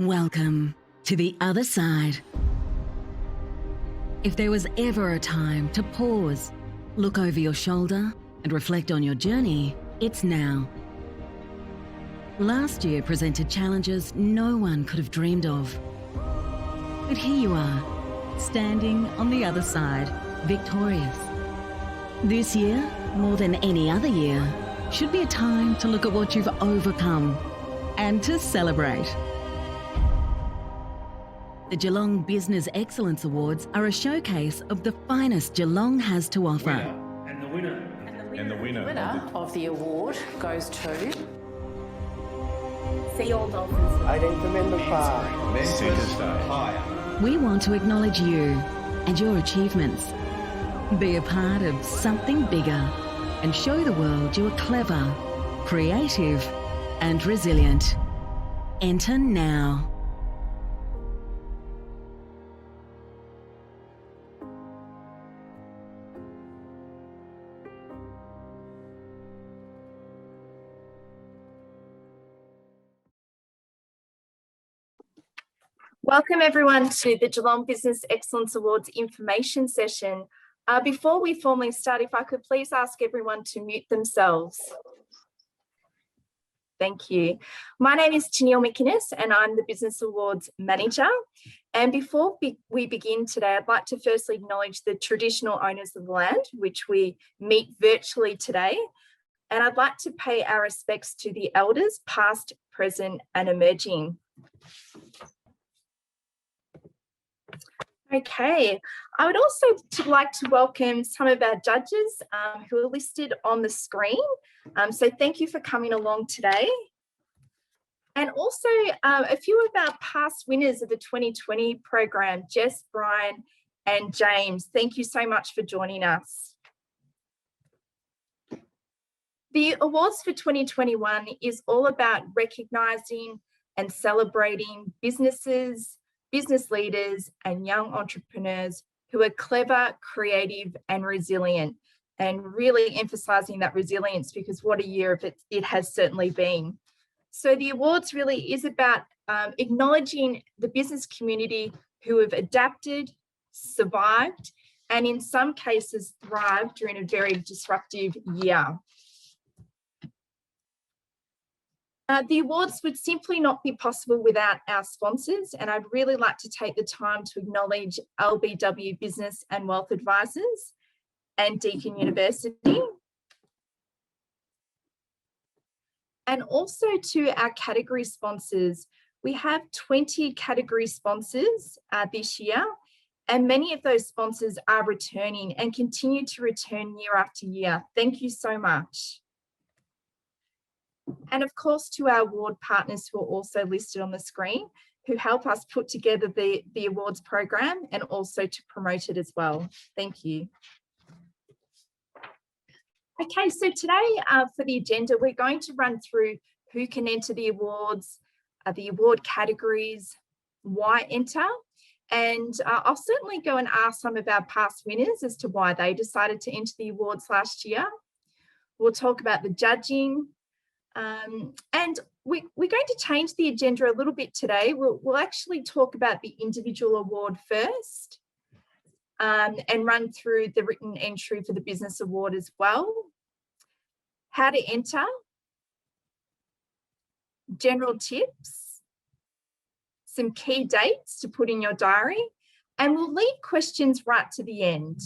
Welcome to the other side. If there was ever a time to pause, look over your shoulder and reflect on your journey, it's now. Last year presented challenges no one could have dreamed of. But here you are, standing on the other side, victorious. This year, more than any other year, should be a time to look at what you've overcome and to celebrate. The Geelong Business Excellence Awards are a showcase of the finest Geelong has to offer. The winner of the award goes to Sea All Dolphins. I don't remember far. We want to acknowledge you and your achievements. Be a part of something bigger and show the world you are clever, creative and resilient. Enter now. Welcome everyone to the Geelong Business Excellence Awards information session. Before we formally start, if I could please ask everyone to mute themselves. Thank you. My name is Tennille McInnes and I'm the Business Awards Manager. And before we begin today, I'd like to firstly acknowledge the traditional owners of the land, which we meet virtually today. And I'd like to pay our respects to the elders, past, present and emerging. Okay, I would also like to welcome some of our judges who are listed on the screen. So thank you for coming along today. And also a few of our past winners of the 2020 program, Jess, Brian and James. Thank you so much for joining us. The awards for 2021 is all about recognising and celebrating businesses, business leaders and young entrepreneurs who are clever, creative and resilient, and really emphasising that resilience because what a year of it has certainly been. So the awards really is about acknowledging the business community who have adapted, survived, and in some cases thrived during a very disruptive year. The awards would simply not be possible without our sponsors, and I'd really like to take the time to acknowledge LBW Business and Wealth Advisors and Deakin University. And also to our category sponsors. We have 20 category sponsors this year, and many of those sponsors are returning and continue to return year after year. Thank you so much. And of course to our award partners who are also listed on the screen, who help us put together the awards program and also to promote it as well. Thank you. Okay, so today for the agenda, we're going to run through who can enter the awards, the award categories, why enter, and I'll certainly go and ask some of our past winners as to why they decided to enter the awards last year. We'll talk about the judging, and we're going to change the agenda a little bit today. We'll actually talk about the individual award first and run through the written entry for the business award as well. How to enter, general tips, some key dates to put in your diary, and we'll leave questions right to the end.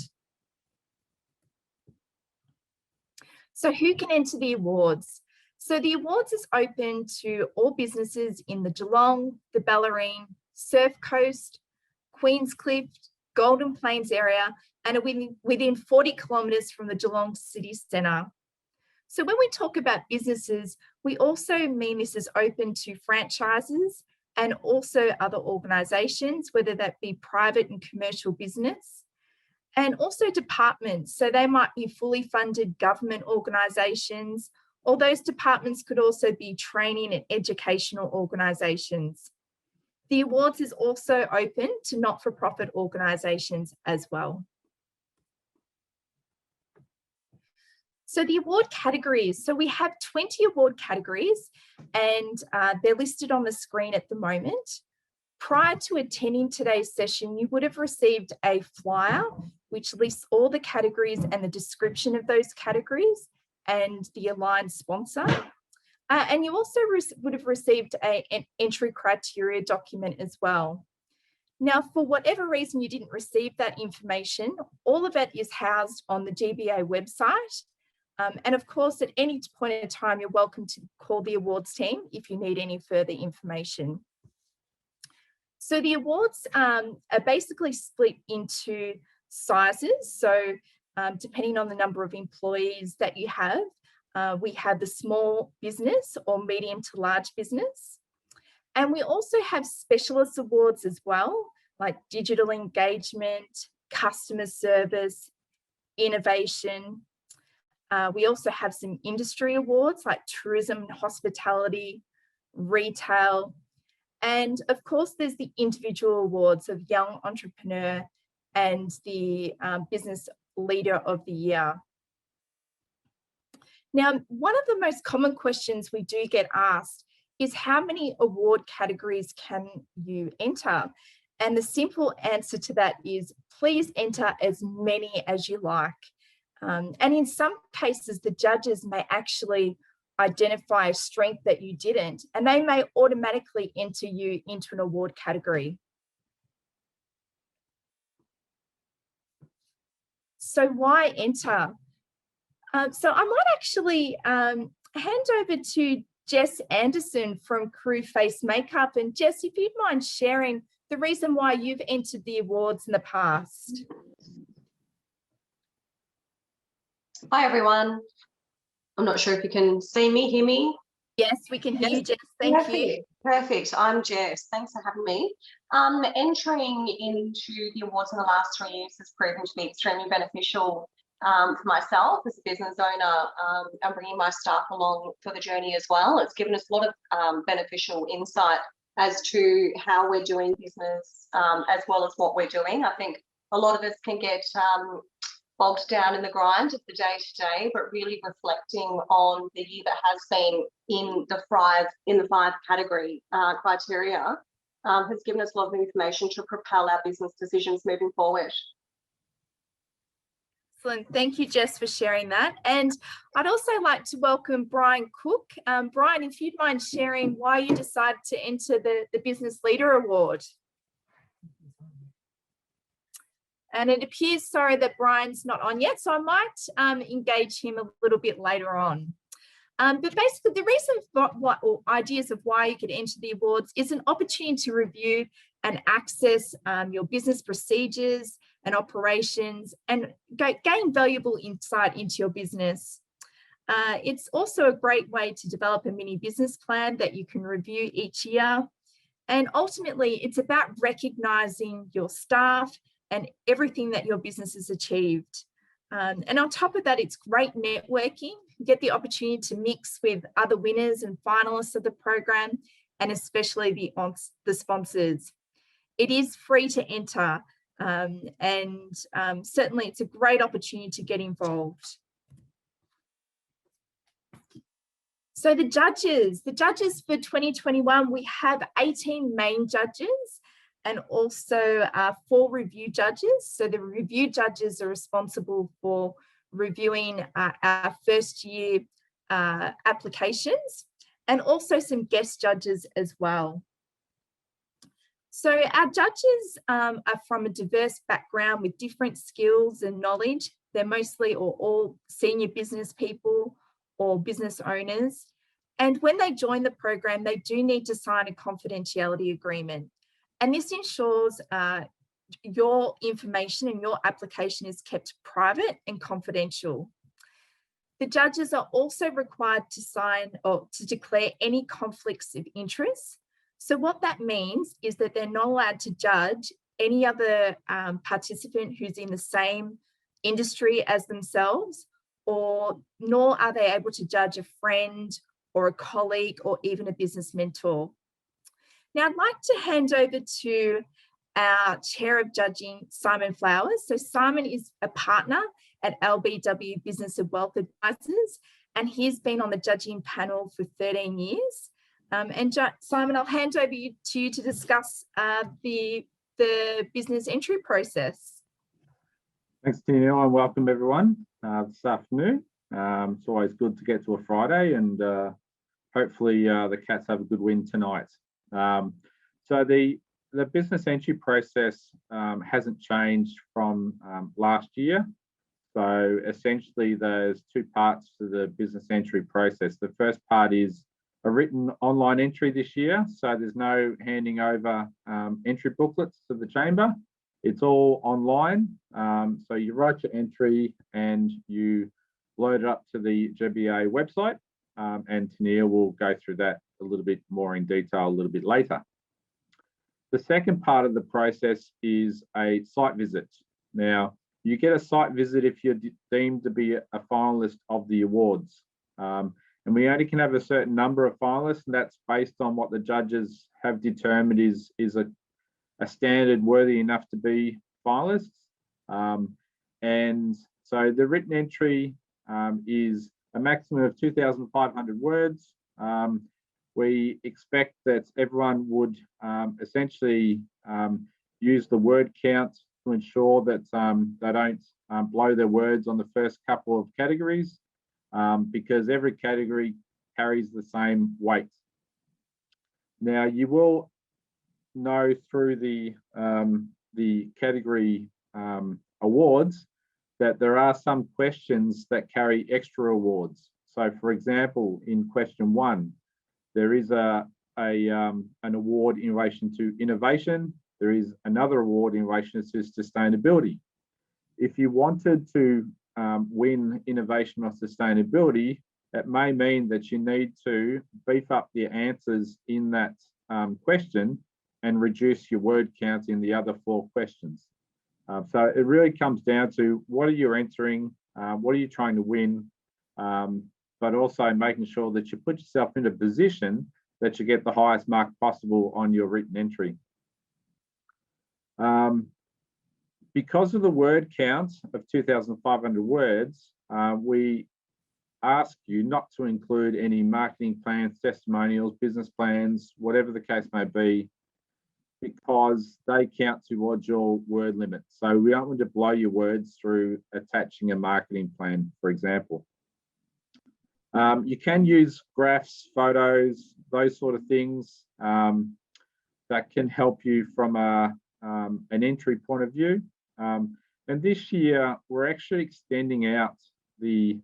So who can enter the awards? So the awards is open to all businesses in the Geelong, the Bellarine, Surf Coast, Queenscliff, Golden Plains area, and are within 40 kilometres from the Geelong city centre. So when we talk about businesses, we also mean this is open to franchises and also other organisations, whether that be private and commercial business, and also departments. So they might be fully funded government organisations, or those departments could also be training and educational organisations. The awards is also open to not-for-profit organisations as well. So the award categories, so we have 20 award categories and they're listed on the screen at the moment. Prior to attending today's session, you would have received a flyer which lists all the categories and the description of those categories and the aligned sponsor. And you also would have received an entry criteria document as well. Now, for whatever reason you didn't receive that information, all of it is housed on the GBA website. And of course, at any point in time, you're welcome to call the awards team if you need any further information. So the awards are basically split into sizes. So depending on the number of employees that you have, we have the small business or medium to large business. And we also have specialist awards as well, like digital engagement, customer service, innovation. We also have some industry awards like tourism and hospitality, retail, and of course there's the individual awards of young entrepreneur and the business leader of the year. Now, one of the most common questions we do get asked is how many award categories can you enter? And the simple answer to that is please enter as many as you like. And in some cases, the judges may actually identify a strength that you didn't, and they may automatically enter you into an award category. So why enter? So I might actually hand over to Jess Anderson from Crew Face Makeup. And Jess, if you'd mind sharing the reason why you've entered the awards in the past. Hi, everyone. I'm not sure if you can see me, hear me. Yes, we can hear you, Jess. Thank you. Perfect. I'm Jess. Thanks for having me. Entering into the awards in the last 3 years has proven to be extremely beneficial for myself as a business owner, and bringing my staff along for the journey as well. It's given us a lot of beneficial insight as to how we're doing business, as well as what we're doing. I think a lot of us can get bogged down in the grind of the day-to-day, but really reflecting on the year that has been in the five category criteria has given us a lot of information to propel our business decisions moving forward. Excellent. Thank you, Jess, for sharing that. And I'd also like to welcome Brian Cook. Brian, if you'd mind sharing why you decided to enter the Business Leader Award. And it appears, sorry, that Brian's not on yet, so I might engage him a little bit later on. But basically, the reason or ideas of why you could enter the awards is an opportunity to review and access your business procedures and operations and gain valuable insight into your business. It's also a great way to develop a mini business plan that you can review each year. And ultimately, it's about recognising your staff and everything that your business has achieved. And on top of that, it's great networking. You get the opportunity to mix with other winners and finalists of the program, and especially the sponsors. It is free to enter, and certainly it's a great opportunity to get involved. So the judges for 2021, we have 18 main judges and also 4 review judges. So the review judges are responsible for reviewing our first year applications, and also some guest judges as well. So our judges are from a diverse background with different skills and knowledge. They're mostly or all senior business people or business owners. And when they join the program, they do need to sign a confidentiality agreement. And this ensures your information and your application is kept private and confidential. The judges are also required to sign or to declare any conflicts of interest. So what that means is that they're not allowed to judge any other participant who's in the same industry as themselves, nor are they able to judge a friend or a colleague or even a business mentor. Now, I'd like to hand over to our Chair of Judging, Simon Flowers. So Simon is a partner at LBW Business and Wealth Advisors, and he's been on the judging panel for 13 years. Simon, I'll hand over to you to discuss the business entry process. Thanks, Tina, and welcome everyone this afternoon. It's always good to get to a Friday, and hopefully the Cats have a good win tonight. So the business entry process hasn't changed from last year. So essentially there's two parts to the business entry process. The first part is a written online entry this year. So there's no handing over entry booklets to the chamber. It's all online. So you write your entry and you load it up to the GBA website. And Tania will go through that a little bit more in detail a little bit later. The second part of the process is a site visit. Now, you get a site visit if you're deemed to be a finalist of the awards. And we only can have a certain number of finalists, and that's based on what the judges have determined is a standard worthy enough to be finalists. And so the written entry is a maximum of 2,500 words. We expect that everyone would essentially use the word count to ensure that they don't blow their words on the first couple of categories, because every category carries the same weight. Now, you will know through the category awards that there are some questions that carry extra awards. So, for example, in question 1, there is an award in relation to innovation. There is another award in relation to sustainability. If you wanted to win innovation or sustainability, it may mean that you need to beef up the answers in that question and reduce your word count in the other 4 questions. So it really comes down to what are you entering, what are you trying to win, but also making sure that you put yourself in a position that you get the highest mark possible on your written entry. Because of the word count of 2,500 words, we ask you not to include any marketing plans, testimonials, business plans, whatever the case may be, because they count towards your word limit. So we don't want to blow your words through attaching a marketing plan, for example. You can use graphs, photos, those sort of things that can help you from an entry point of view. And this year, we're actually extending out the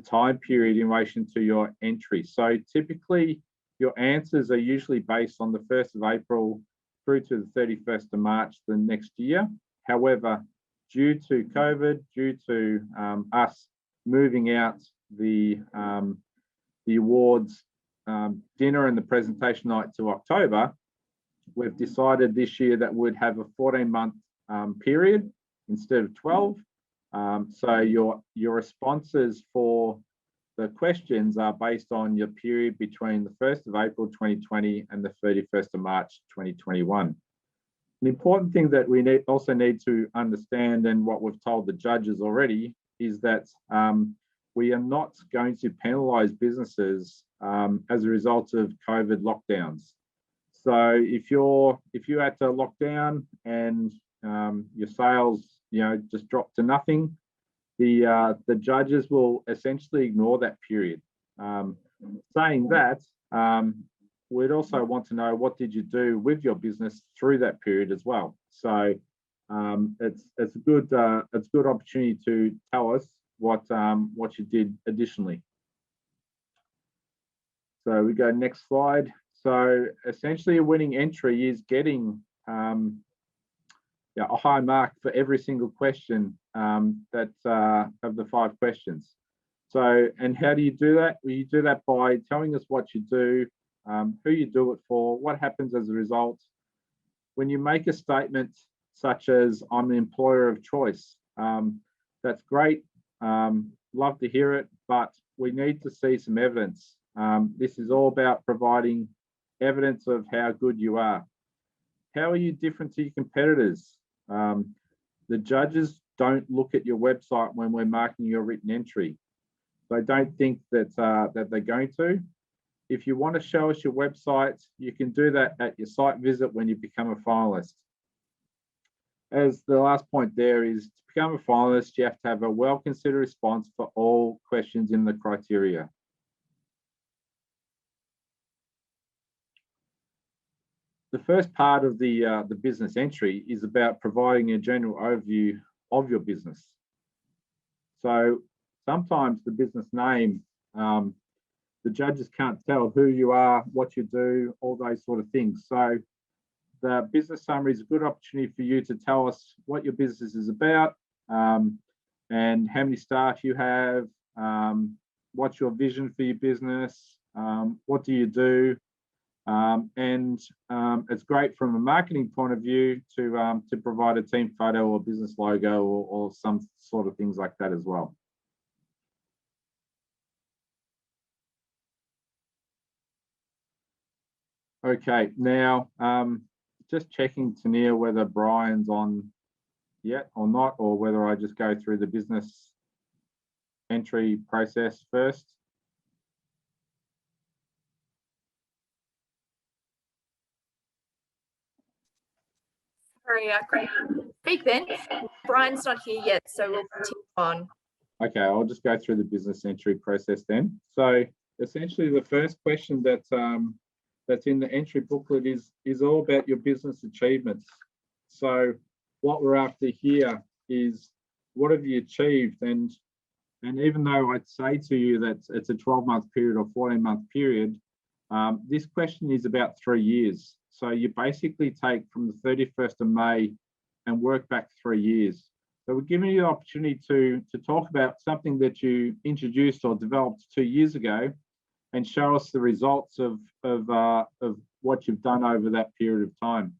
time period in relation to your entry. So typically, your answers are usually based on the 1st of April through to the 31st of March the next year. However, due to COVID, due to us moving out the awards dinner and the presentation night to October, we've decided this year that we'd have a 14-month period instead of 12. So your responses for the questions are based on your period between the 1st of April 2020 and the 31st of March 2021. An important thing that we also need to understand, and what we've told the judges already, is that we are not going to penalise businesses as a result of COVID lockdowns. So if you had to lock down and your sales, just drop to nothing, the judges will essentially ignore that period. Saying that, we'd also want to know what did you do with your business through that period as well. So it's a good opportunity to tell us what you did additionally. So we go next slide. So essentially, a winning entry is getting a high mark for every single question that of the 5 questions. So, and how do you do that? Well, you do that by telling us what you do, who you do it for, what happens as a result. When you make a statement such as, I'm an employer of choice, that's great, love to hear it, but we need to see some evidence. This is all about providing evidence of how good you are. How are you different to your competitors? The judges don't look at your website when we're marking your written entry. So don't think that, that they're going to. If you want to show us your website, you can do that at your site visit when you become a finalist. As the last point there is, to become a finalist, you have to have a well-considered response for all questions in the criteria. The first part of the business entry is about providing a general overview of your business. So sometimes the business name, the judges can't tell who you are, what you do, all those sort of things. So the business summary is a good opportunity for you to tell us what your business is about, and how many staff you have, what's your vision for your business, what do you do, and it's great from a marketing point of view to provide a team photo or business logo or some sort of things like that as well. Okay, now just checking, Tania, whether Brian's on yet or not, or whether I just go through the business entry process first. Sorry, I couldn't speak then. Brian's not here yet, so we'll continue on. Okay, I'll just go through the business entry process then. So essentially the first question that that's in the entry booklet is all about your business achievements. So what we're after here is, what have you achieved? And even though I'd say to you that it's a 12-month period or 14-month period, this question is about 3 years. So you basically take from the 31st of May and work back 3 years. So we're giving you the opportunity to talk about something that you introduced or developed 2 years ago, and show us the results of what you've done over that period of time.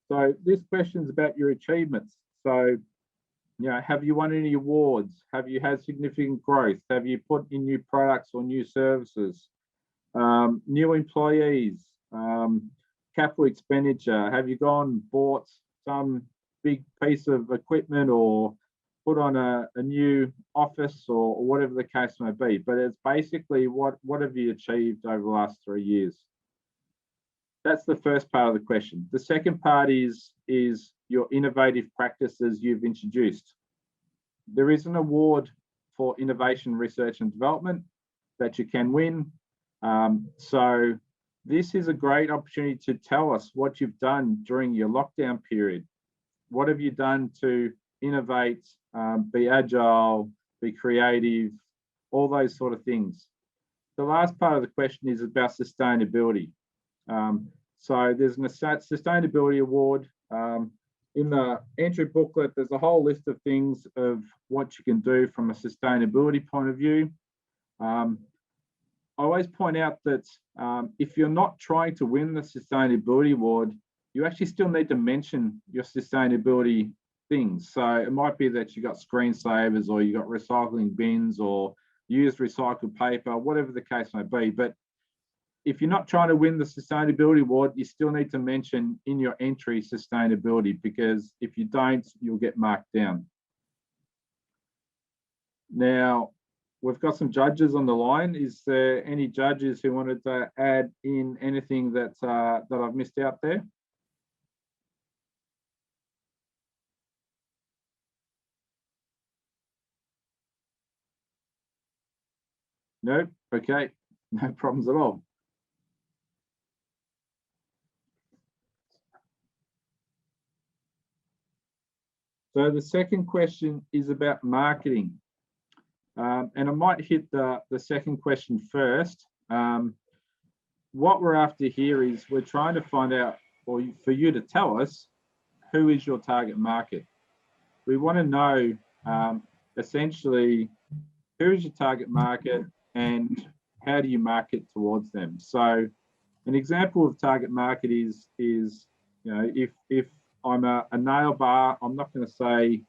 So this question is about your achievements. So, you know, have you won any awards? Have you had significant growth? Have you put in new products or new services? New employees, capital expenditure? Have you gone and bought some big piece of equipment or put on a new office or whatever the case may be? But it's basically what have you achieved over the last 3 years? That's the first part of the question. The second part is your innovative practices you've introduced. There is an award for innovation, research and development that you can win. So this is a great opportunity to tell us what you've done during your lockdown period. What have you done to innovate, be agile, be creative, all those sort of things. The last part of the question is about sustainability. So there's a sustainability award. In the entry booklet, there's a whole list of things of what you can do from a sustainability point of view. I always point out that if you're not trying to win the sustainability award, you actually still need to mention your sustainability things. So it might be that you got screensavers, or you got recycling bins, or used recycled paper, whatever the case may be. But if you're not trying to win the sustainability award, you still need to mention in your entry sustainability, because if you don't, you'll get marked down. Now, we've got some judges on the line. Is there any judges who wanted to add in anything that I've missed out there? No? Okay, no problems at all. So the second question is about marketing. And I might hit the second question first. What we're after here is we're trying to find out, or for you to tell us, who is your target market. We want to know essentially who is your target market and how do you market towards them. So an example of target market is you know, if I'm a nail bar, I'm not going to say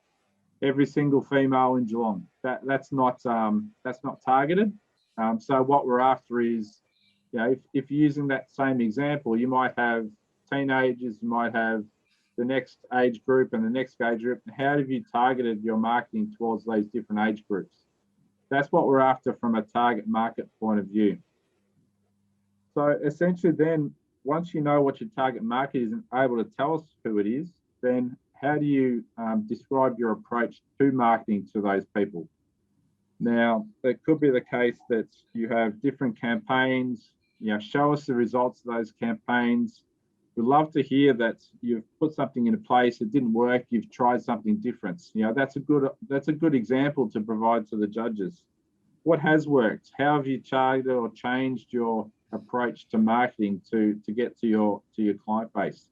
every single female in Geelong. That's not targeted. So what we're after is, you know, if you're using that same example, you might have teenagers, you might have the next age group and the next age group? How have you targeted your marketing towards those different age groups? That's what we're after from a target market point of view. So essentially then, once you know what your target market is and able to tell us who it is, then how do you describe your approach to marketing to those people? Now, it could be the case that you have different campaigns, show us the results of those campaigns. We'd love to hear that you've put something into place, it didn't work, you've tried something different. That's a good example to provide to the judges. What has worked? How have you targeted or changed your approach to marketing to get to your client base?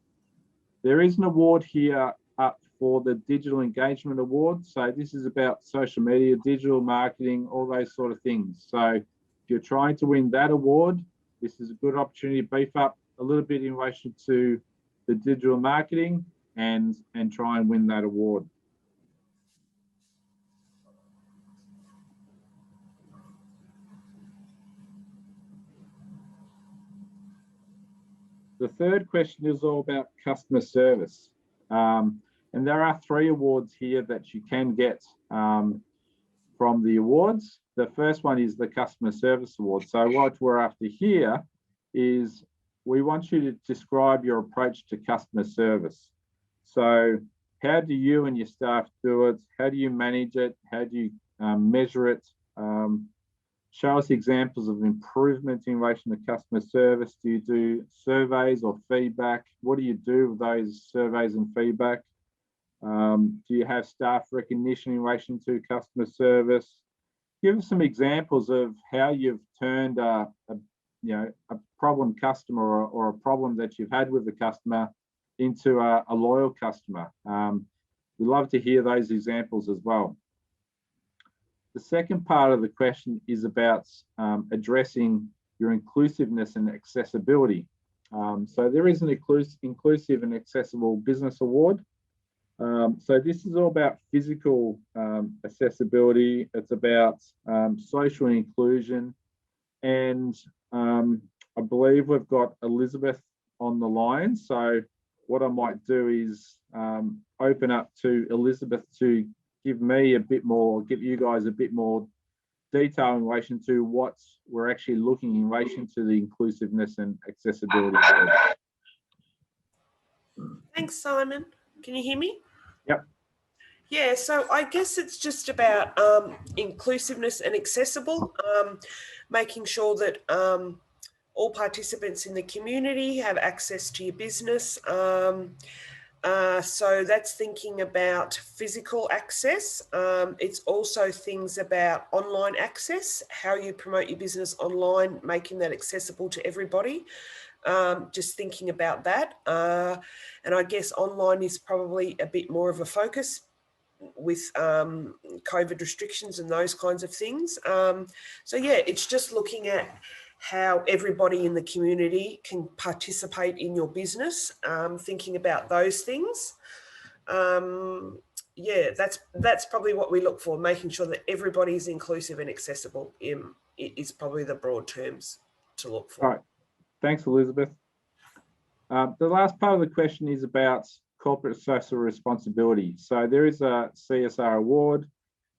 There is an award here up for the Digital Engagement Award. So this is about social media, digital marketing, all those sort of things. So if you're trying to win that award, this is a good opportunity to beef up a little bit in relation to the digital marketing and try and win that award. The third question is all about customer service. And there are 3 awards here that you can get from the awards. The first one is the Customer Service Award. So what we're after here is we want you to describe your approach to customer service. So how do you and your staff do it? How do you manage it? How do you measure it? Show us examples of improvement in relation to customer service. Do you do surveys or feedback? What do you do with those surveys and feedback? Do you have staff recognition in relation to customer service? Give us some examples of how you've turned a problem customer or a problem that you've had with the customer into a loyal customer. We'd love to hear those examples as well. The second part of the question is about addressing your inclusiveness and accessibility. So there is an inclusive and accessible business award. So this is all about physical accessibility. It's about social inclusion. And I believe we've got Elizabeth on the line. So what I might do is open up to Elizabeth to give you guys a bit more detail in relation to what we're actually looking in relation to the inclusiveness and accessibility. Thanks, Simon. Can you hear me? Yep. Yeah, so I guess it's just about inclusiveness and accessible, making sure that all participants in the community have access to your business. So that's thinking about physical access. It's also things about online access, how you promote your business online, making that accessible to everybody. Just thinking about that. And I guess online is probably a bit more of a focus with COVID restrictions and those kinds of things. So yeah, it's just looking at how everybody in the community can participate in your business, thinking about those things. Yeah, that's probably what we look for, making sure that everybody is inclusive and accessible is probably the broad terms to look for. All right, thanks, Elizabeth. The last part of the question is about corporate social responsibility. So there is a CSR award.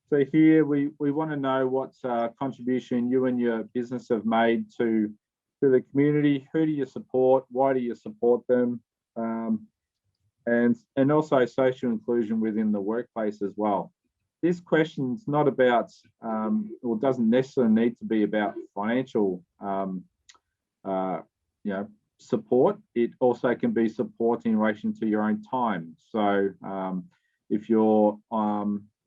So here we want to know what contribution you and your business have made to the community. Who do you support? Why do you support them? And also social inclusion within the workplace as well. This question is not about, or doesn't necessarily need to be about financial, support. It also can be support in relation to your own time. So if you're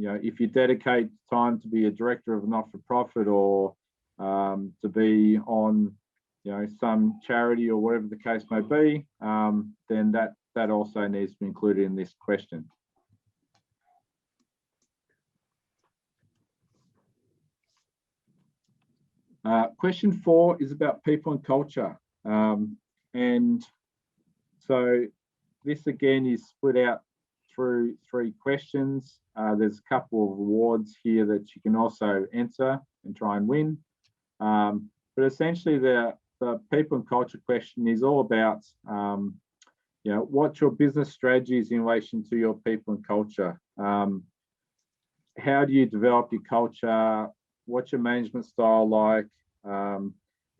if you dedicate time to be a director of a not-for-profit or to be on some charity or whatever the case may be, then that also needs to be included in this question. Question 4 is about people and culture. And so this again is split out through 3 questions. There's a couple of awards here that you can also enter and try and win. But essentially the people and culture question is all about what's your business strategies in relation to your people and culture? How do you develop your culture? What's your management style like? How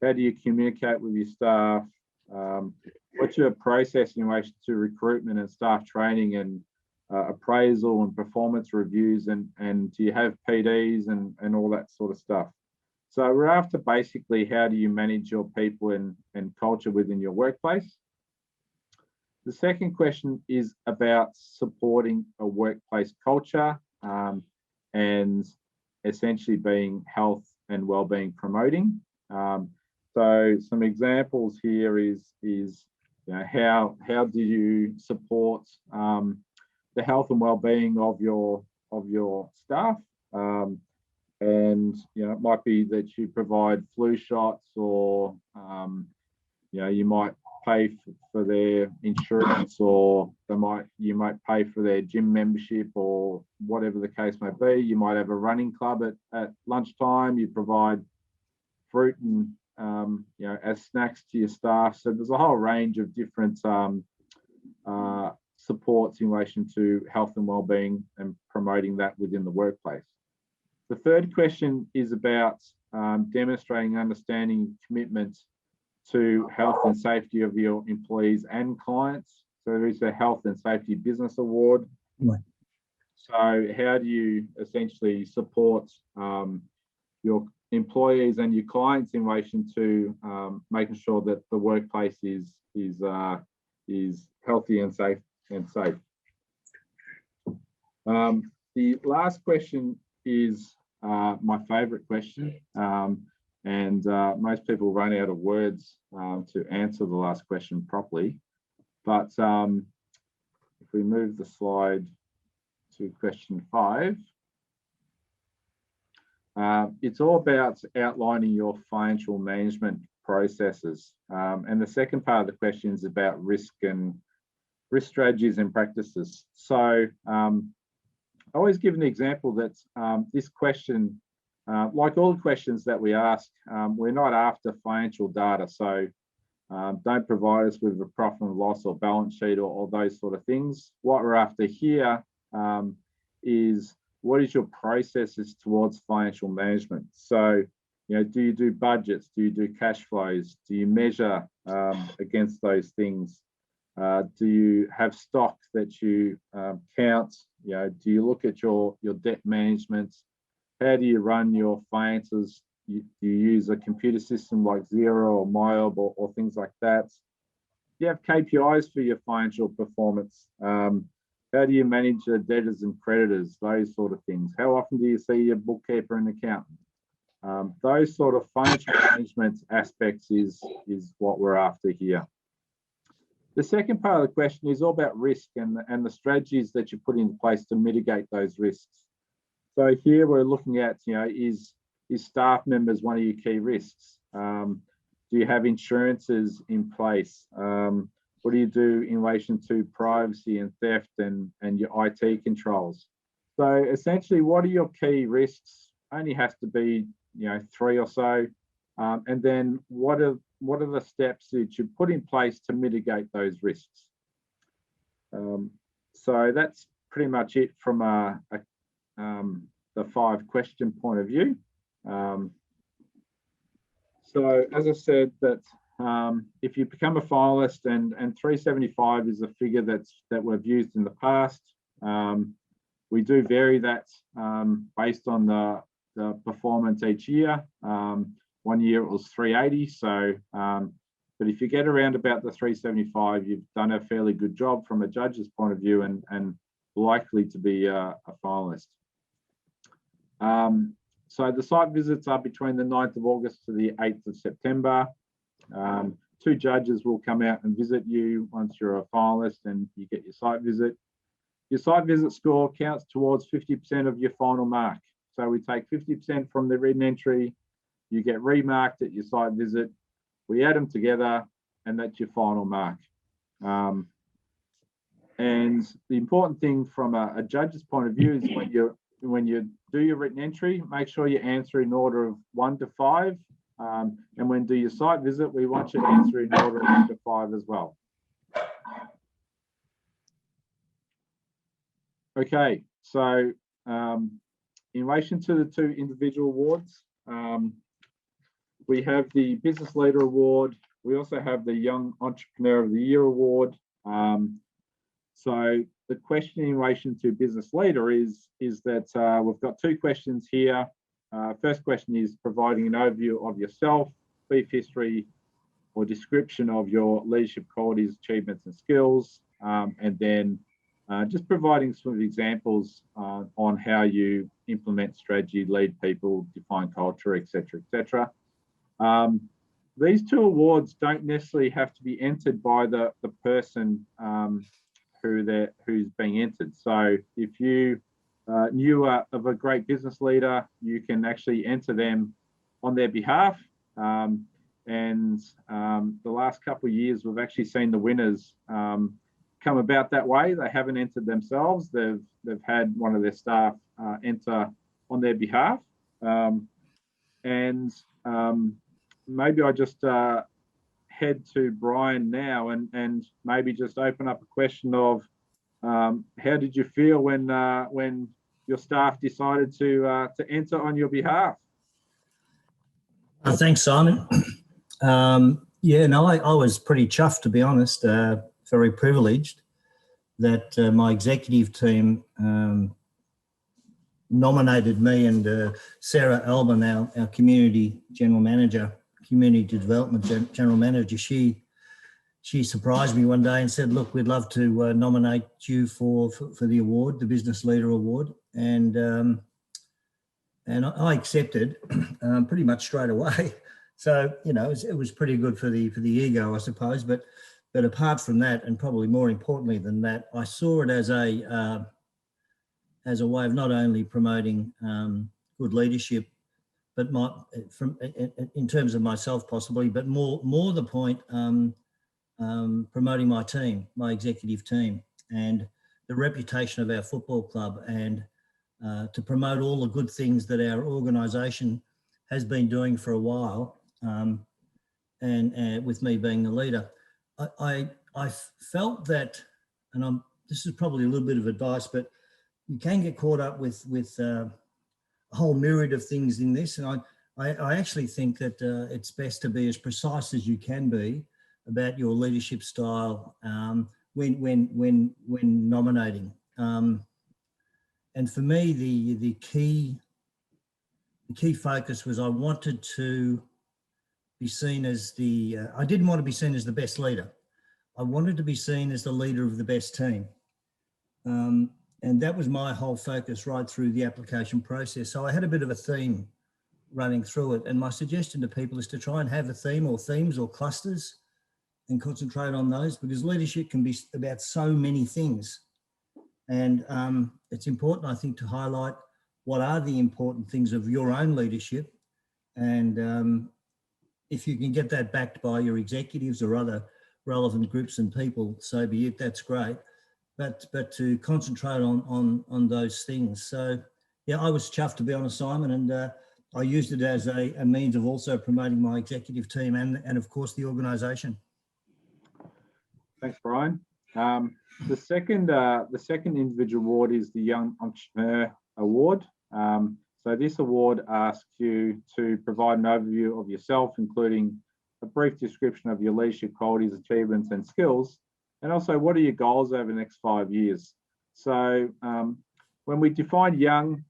do you communicate with your staff? What's your process in relation to recruitment and staff training and appraisal and performance reviews, and do you have PDs and all that sort of stuff? So we're after basically how do you manage your people and culture within your workplace. The second question is about supporting a workplace culture and essentially being health and wellbeing promoting. So some examples here is how do you support the health and well-being of your staff, and it might be that you provide flu shots, or you might pay for their insurance, or you might pay for their gym membership, or whatever the case may be. You might have a running club at lunchtime. You provide fruit and as snacks to your staff. So there's a whole range of different supports in relation to health and wellbeing and promoting that within the workplace. The third question is about demonstrating understanding commitment to health and safety of your employees and clients. So there is a Health and Safety Business Award. Right. So how do you essentially support your employees and your clients in relation to making sure that the workplace is healthy and safe? The last question is my favourite question, and most people run out of words to answer the last question properly. But if we move the slide to question 5, it's all about outlining your financial management processes. And the second part of the question is about risk strategies and practices. So I always give an example that this question, like all the questions that we ask, we're not after financial data. So don't provide us with a profit and loss or balance sheet or those sort of things. What we're after here is what is your processes towards financial management? So, do you do budgets? Do you do cash flows? Do you measure against those things? Do you have stock that you count? Do you look at your debt management? How do you run your finances? Do you use a computer system like Xero or MyOb or things like that? Do you have KPIs for your financial performance? How do you manage your debtors and creditors? Those sort of things. How often do you see your bookkeeper and accountant? Those sort of financial management aspects is what we're after here. The second part of the question is all about risk and the strategies that you put in place to mitigate those risks. So here we're looking at, is staff members one of your key risks? Do you have insurances in place? What do you do in relation to privacy and theft and your IT controls? So essentially, what are your key risks? Only has to be 3 or so, and then what are the steps that you put in place to mitigate those risks? So that's pretty much it from the 5-question point of view. So as I said, that if you become a finalist, and 375 is a figure that we've used in the past, we do vary that based on the performance each year. 1 year it was 380. So, but if you get around about the 375, you've done a fairly good job from a judge's point of view and likely to be a finalist. So the site visits are between the 9th of August to the 8th of September. 2 judges will come out and visit you once you're a finalist and you get your site visit. Your site visit score counts towards 50% of your final mark. So we take 50% from the written entry, you get remarked at your site visit, we add them together, and that's your final mark. And the important thing from a judge's point of view is when you do your written entry, make sure you answer in order of 1 to 5. And when do your site visit, we want you to answer in order of 1 to 5 as well. Okay, so in relation to the 2 individual awards, we have the Business Leader Award. We also have the Young Entrepreneur of the Year Award. So the question in relation to Business Leader is that we've got 2 questions here. First question is providing an overview of yourself, brief history or description of your leadership qualities, achievements and skills, and then just providing some examples on how you implement strategy, lead people, define culture, etc., etc. These 2 awards don't necessarily have to be entered by the person who's being entered. So if you knew of a great business leader, you can actually enter them on their behalf. And the last couple of years, we've actually seen the winners come about that way. They haven't entered themselves. They've had one of their staff enter on their behalf. Maybe I just head to Brian now and maybe just open up a question of how did you feel when your staff decided to enter on your behalf? Thanks, Simon. Yeah, no, I was pretty chuffed, to be honest, very privileged that my executive team nominated me, and Sarah Alban, our community general manager, community development general manager, she surprised me one day and said, look, we'd love to nominate you for the award, the Business Leader Award. And I accepted pretty much straight away. So, you know, it was pretty good for the ego, I suppose. But apart from that, and probably more importantly than that, I saw it as a way of not only promoting good leadership, but in terms of myself possibly, but more the point, promoting my team, my executive team, and the reputation of our football club, and to promote all the good things that our organisation has been doing for a while, and with me being the leader. I felt that, and this is probably a little bit of advice, but you can get caught up with a whole myriad of things in this, and I actually think that it's best to be as precise as you can be about your leadership style when nominating. And for me, the key focus was I wanted to be seen as I didn't want to be seen as the best leader. I wanted to be seen as the leader of the best team. And that was my whole focus right through the application process. So I had a bit of a theme running through it. And my suggestion to people is to try and have a theme or themes or clusters and concentrate on those, because leadership can be about so many things. And it's important, I think, to highlight what are the important things of your own leadership. And if you can get that backed by your executives or other relevant groups and people, so be it, that's great. But to concentrate on those things. So yeah, I was chuffed, to be honest, Simon, and I used it as a means of also promoting my executive team and of course the organisation. Thanks, Brian. The second individual award is the Young Entrepreneur Award. So this award asks you to provide an overview of yourself, including a brief description of your leadership qualities, achievements and skills, and also what are your goals over the next 5 years. So when we define young,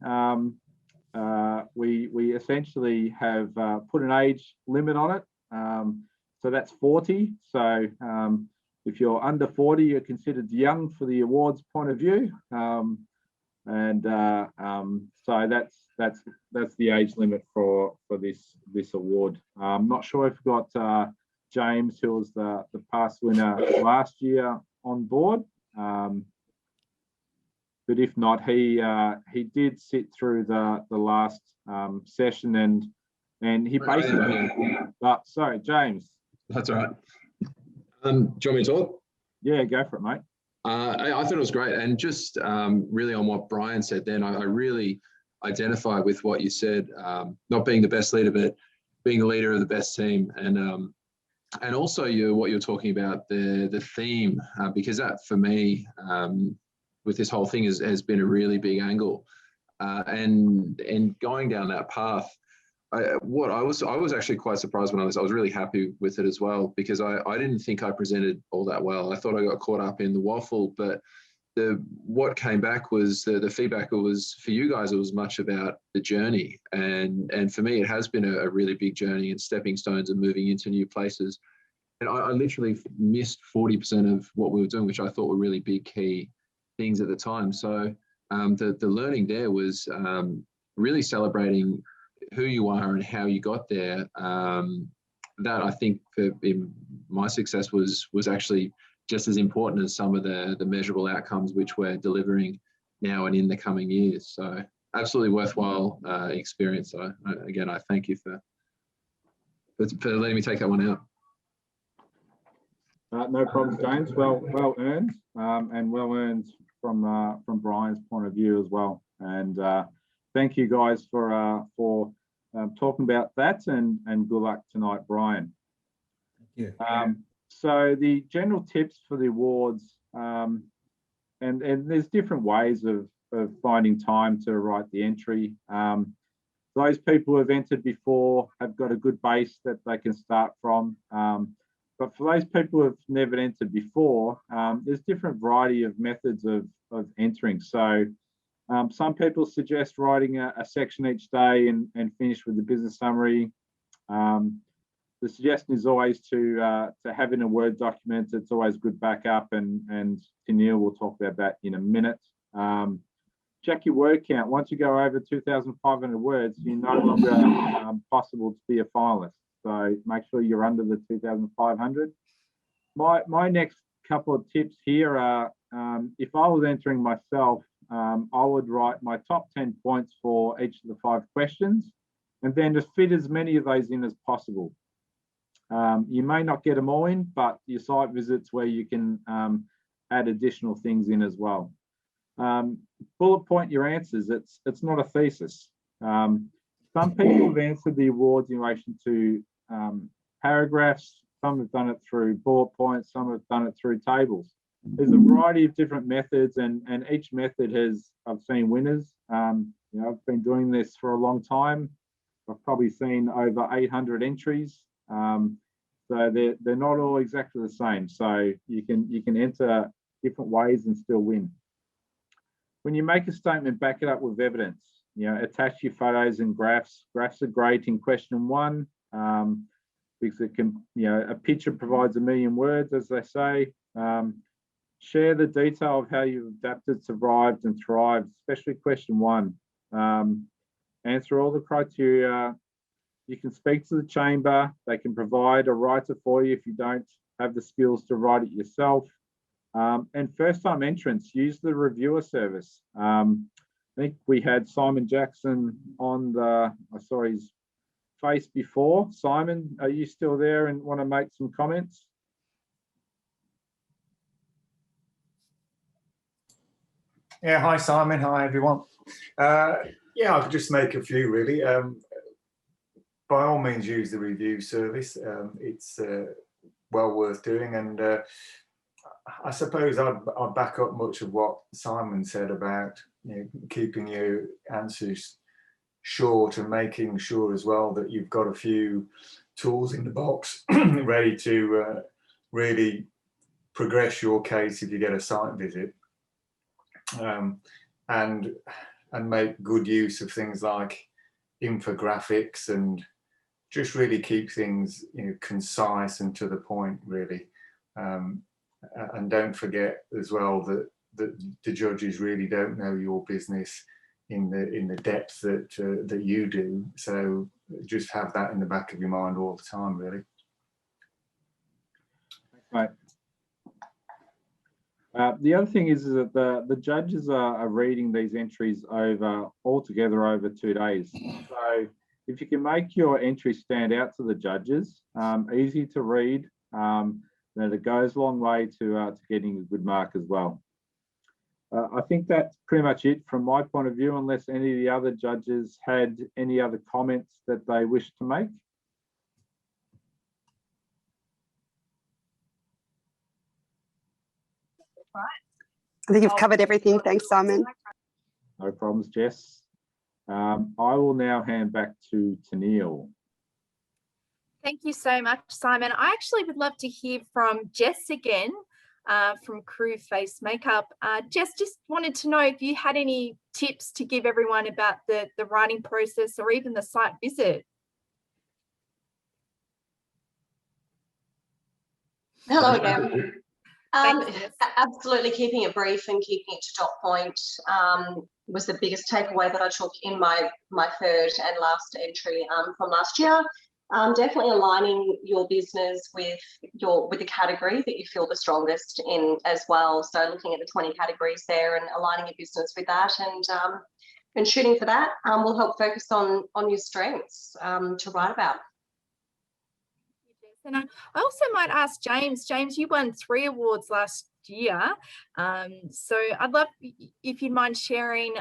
we essentially have put an age limit on it. So that's 40. So if you're under 40, you're considered young for the awards point of view. So that's the age limit for this award. I'm not sure if we've got James, who was the past winner last year, on board. But if not, he did sit through the last session and he basically. Sorry, James. That's all right. Do you want me to talk? Yeah, go for it, mate. I thought it was great, and just really on what Brian said then, I really identify with what you said, not being the best leader, but being the leader of the best team. And also what you're talking about, the theme, because that for me this whole thing has been a really big angle, and going down that path. I was actually quite surprised when I was really happy with it as well, because I didn't think I presented all that well. I thought I got caught up in the waffle, but what came back was the feedback was for you guys. It was much about the journey, and for me, it has been a really big journey and stepping stones and moving into new places. And I literally missed 40% of what we were doing, which I thought were really big key things at the time. So the learning there was really celebrating who you are and how you got there. That I think in my success was actually just as important as some of the measurable outcomes which we're delivering now and in the coming years. So absolutely worthwhile experience. So again, I thank you for letting me take that one out. No problem, James. Well earned, and well earned from Brian's point of view as well. And thank you guys for talking about that, and good luck tonight, Brian. Thank you. So the general tips for the awards, and there's different ways of finding time to write the entry. Those people who have entered before have got a good base that they can start from. But for those people who have never entered before, there's different variety of methods of entering. So some people suggest writing a section each day and finish with the business summary. The suggestion is always to have in a Word document. It's always good backup, and Neil will talk about that in a minute. Check your word count. Once you go over 2,500 words, you're no longer possible to be a finalist. So make sure you're under the 2,500. My next couple of tips here are, if I was entering myself, I would write my top 10 points for each of the 5 questions, and then just fit as many of those in as possible. You may not get them all in, but your site visits where you can add additional things in as well. Bullet point your answers. It's not a thesis. Some people have answered the awards in relation to paragraphs. Some have done it through bullet points. Some have done it through tables. There's a variety of different methods, and each method I've seen winners. I've been doing this for a long time. I've probably seen over 800 entries. So they're not all exactly the same. So you can enter different ways and still win. When you make a statement, back it up with evidence. Attach your photos and graphs. Graphs are great in question 1 because it can, a picture provides a million words, as they say. Share the detail of how you've adapted, survived, and thrived, especially question 1. Answer all the criteria. You can speak to the chamber. They can provide a writer for you if you don't have the skills to write it yourself. And first-time entrants, use the reviewer service. I think we had Simon Jackson on I saw his face before. Simon, are you still there and want to make some comments? Yeah, hi Simon, hi everyone. Yeah, I could just make a few really. By all means, use the review service. It's well worth doing, and I suppose I'd back up much of what Simon said about keeping your answers short and making sure as well that you've got a few tools in the box ready to really progress your case if you get a site visit, and make good use of things like infographics, and just really keep things concise and to the point really. And don't forget as well that the judges really don't know your business in the depth that you do. So just have that in the back of your mind all the time, really. Right. The other thing is that the judges are reading these entries altogether over 2 days. So if you can make your entry stand out to the judges, easy to read, then it goes a long way to getting a good mark as well. I think that's pretty much it from my point of view, unless any of the other judges had any other comments that they wish to make. I think you've covered everything. Thanks, Simon. No problems, Jess. I will now hand back to Tennille. Thank you so much, Simon. I actually would love to hear from Jess again from Crew Face Makeup. Jess, just wanted to know if you had any tips to give everyone about the writing process or even the site visit. Hello again. Absolutely, keeping it brief and keeping it to dot point was the biggest takeaway that I took in my third and last entry from last year. Definitely aligning your business with the category that you feel the strongest in as well. So looking at the 20 categories there and aligning your business with that and shooting for that will help focus on your strengths to write about. And I also might ask James. James, you won 3 awards last year. So I'd love if you'd mind sharing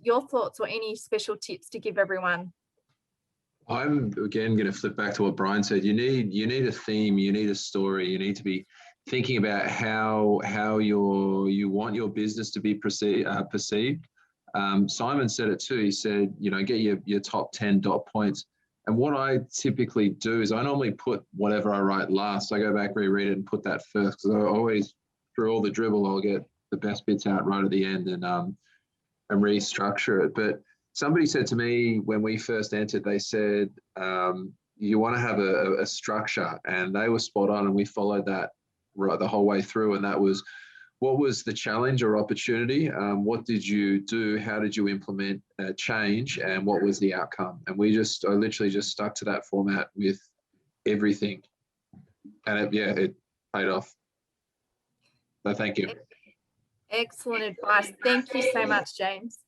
your thoughts or any special tips to give everyone. I'm again going to flip back to what Brian said. You need a theme, you need a story, you need to be thinking about how you want your business to be perceived. Simon said it too. He said, get your top 10 dot points. And what I typically do is I normally put whatever I write last. I go back, reread it, and put that first, because I always, through all the dribble, I'll get the best bits out right at the end and restructure it. But somebody said to me when we first entered, they said, you want to have a structure, and they were spot on, and we followed that right the whole way through. And that was, what was the challenge or opportunity? What did you do? How did you implement change? And what was the outcome? And I literally just stuck to that format with everything. And it paid off. So thank you. Excellent advice. Thank you so much, James.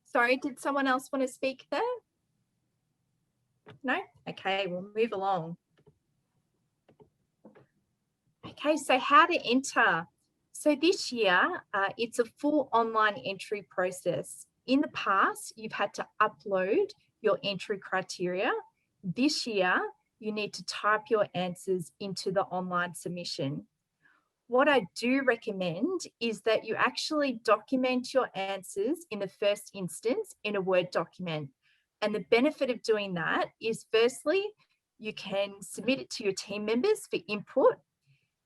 Sorry, did someone else want to speak there? No? Okay, we'll move along. Okay, so how to enter. So this year, it's a full online entry process. In the past, you've had to upload your entry criteria. This year, you need to type your answers into the online submission. What I do recommend is that you actually document your answers in the first instance in a Word document. And the benefit of doing that is, firstly, you can submit it to your team members for input.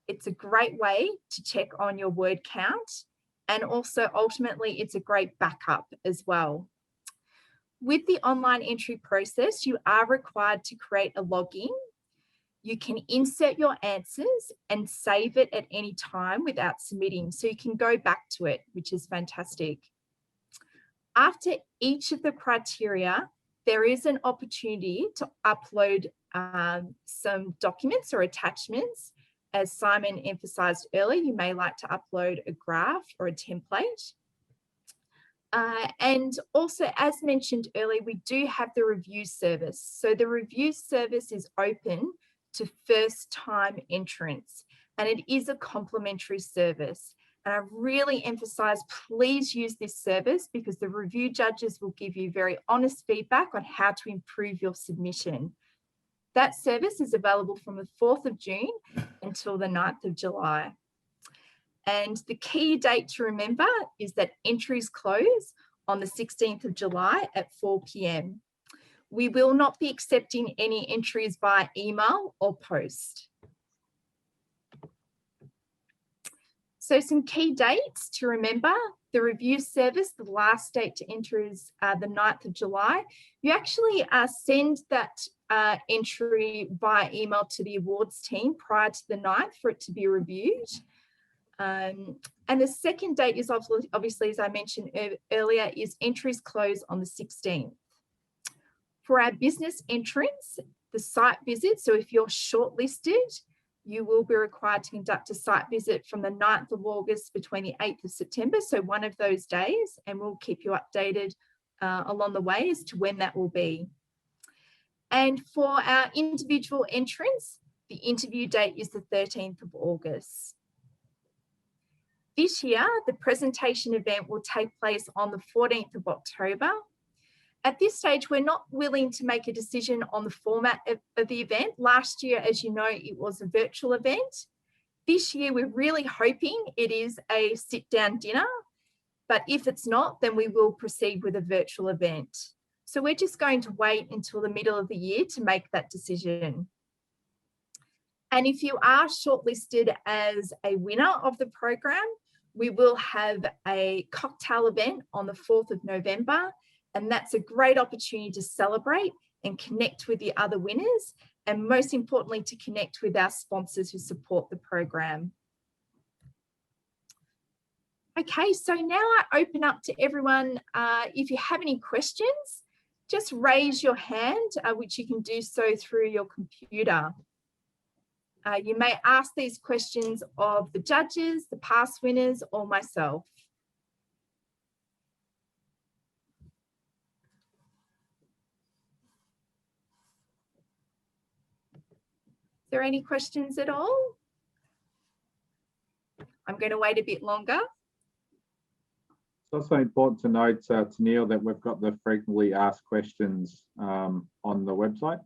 It's a great way to check on your word count, and also ultimately it's a great backup as well. With the online entry process, you are required to create a login. You can insert your answers and save it at any time without submitting, so you can go back to it, which is fantastic. After each of the criteria, there is an opportunity to upload some documents or attachments. As Simon emphasised earlier, you may like to upload a graph or a template. And also, as mentioned earlier, we do have the review service. So the review service is open to first-time entrants, and it is a complimentary service. And I really emphasise, please use this service, because the review judges will give you very honest feedback on how to improve your submission. That service is available from the 4th of June until the 9th of July. And the key date to remember is that entries close on the 16th of July at 4 p.m. We will not be accepting any entries by email or post. So some key dates to remember: the review service, the last date to enter is the 9th of July. You actually send that entry by email to the awards team prior to the 9th for it to be reviewed. And the second date is obviously, as I mentioned earlier, is entries close on the 16th. For our business entrants, the site visit, so if you're shortlisted, you will be required to conduct a site visit from the 9th of August between the 8th of September, so one of those days, and we'll keep you updated along the way as to when that will be. And for our individual entrants, the interview date is the 13th of August. This year, the presentation event will take place on the 14th of October. At this stage, we're not willing to make a decision on the format of the event. Last year, as you know, it was a virtual event. This year, we're really hoping it is a sit-down dinner, but if it's not, then we will proceed with a virtual event. So we're just going to wait until the middle of the year to make that decision. And if you are shortlisted as a winner of the program, we will have a cocktail event on the 4th of November. And that's a great opportunity to celebrate and connect with the other winners. And most importantly, to connect with our sponsors who support the program. Okay, so now I open up to everyone. If you have any questions, just raise your hand, which you can do so through your computer. You may ask these questions of the judges, the past winners, or myself. Is there any questions at all? I'm going to wait a bit longer. It's also important to note, Tennille, that we've got the frequently asked questions on the website.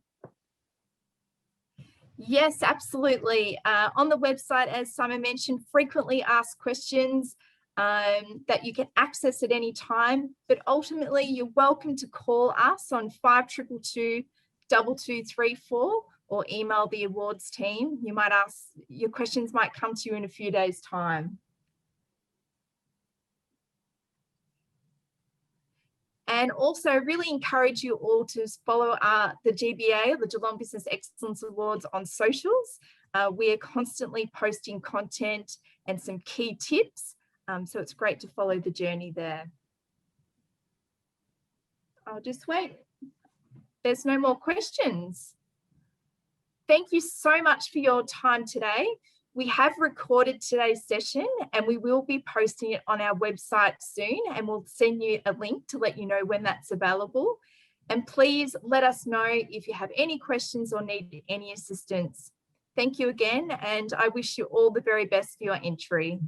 Yes, absolutely. On the website, as Simon mentioned, frequently asked questions that you can access at any time, but ultimately you're welcome to call us on 5222 2234 or email the awards team. You might ask, your questions might come to you in a few days' time. And also really encourage you all to follow the GBA, the Geelong Business Excellence Awards, on socials. We are constantly posting content and some key tips. So it's great to follow the journey there. I'll just wait. There's no more questions. Thank you so much for your time today. We have recorded today's session and we will be posting it on our website soon, and we'll send you a link to let you know when that's available. And please let us know if you have any questions or need any assistance. Thank you again, and I wish you all the very best for your entry.